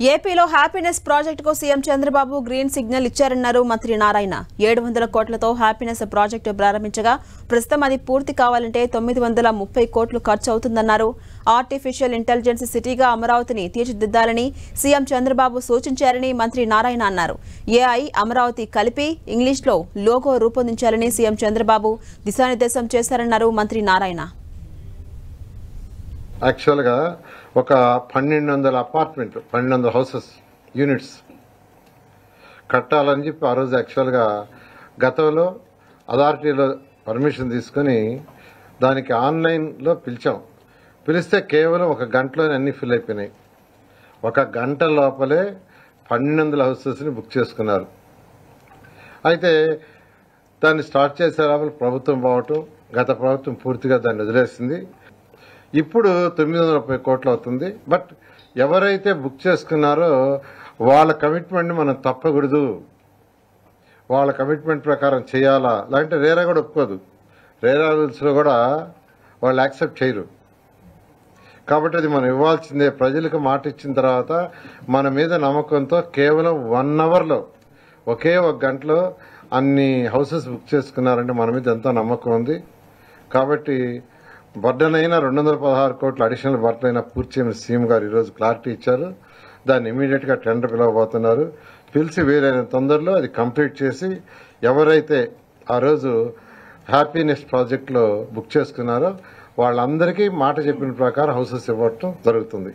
ఏపీలో హ్యాపీనెస్ ప్రాజెక్టుకు CM Chandrababu green signal ఇచ్చారన్నారు మంత్రి నారాయణ. 700 కోట్లతో హ్యాపీనెస్ ప్రాజెక్టు ప్రారంభించగా ప్రస్తుతం అది పూర్తి కావాలంటే 930 కోట్లు ఖర్చు అవుతుందన్నారు. ఆర్టిఫిషియల్ ఇంటెలిజెన్స్ సిటీగా అమరావతిని తీర్చిదిద్దాలని సీఎం చంద్రబాబు సూచించారని మంత్రి నారాయణ అన్నారు. ఏఐ అమరావతి కలిపి ఇంగ్లీష్లో లోగో రూపొందించాలని సీఎం చంద్రబాబు దిశానిర్దేశం చేశారన్నారు మంత్రి నారాయణ. యాక్చువల్గా ఒక 1200 అపార్ట్మెంట్లు 1200 హౌసెస్ యూనిట్స్ కట్టాలని చెప్పి ఆ రోజు యాక్చువల్గా గతంలో అథారిటీలో పర్మిషన్ తీసుకుని దానికి ఆన్లైన్లో పిలిస్తే కేవలం ఒక గంటలోనే అన్ని ఫిల్ అయిపోయినాయి. ఒక గంట లోపలే 1200 హౌసెస్ని బుక్ చేసుకున్నారు. అయితే దాన్ని స్టార్ట్ చేసే లోపల ప్రభుత్వం పోవటం, గత ప్రభుత్వం పూర్తిగా దాన్ని వదిలేసింది. ఇప్పుడు 930 కోట్లు అవుతుంది. బట్ ఎవరైతే బుక్ చేసుకున్నారో వాళ్ళ కమిట్మెంట్ని మనం తప్పకూడదు. వాళ్ళ కమిట్మెంట్ ప్రకారం చేయాలా, లేదంటే రేరా కూడా ఒప్పుకోదు. రేరా రూల్స్లో కూడా వాళ్ళు యాక్సెప్ట్ చేయరు. కాబట్టి అది మనం ఇవ్వాల్సిందే. ప్రజలకు మాట ఇచ్చిన తర్వాత మన మీద నమ్మకంతో కేవలం 1 అవర్లో ఒకే ఒక గంటలో అన్ని హౌసెస్ బుక్ చేసుకున్నారంటే మన మీద ఎంతో నమ్మకం ఉంది. కాబట్టి బర్డెన్ అయినా 216 కోట్ల అడిషనల్ బర్డెన్ అయినా పూర్తి చేయమని సీఎం గారు ఈరోజు క్లారిటీ ఇచ్చారు. దాన్ని ఇమీడియట్గా టెండర్ పిలవబోతున్నారు. పిలిచి వీలైన తొందరలో అది కంప్లీట్ చేసి ఎవరైతే ఆ రోజు హ్యాపీనెస్ ప్రాజెక్టులో బుక్ చేసుకున్నారో వాళ్ళందరికీ మాట చెప్పిన ప్రకారం హౌసెస్ ఇవ్వటం జరుగుతుంది.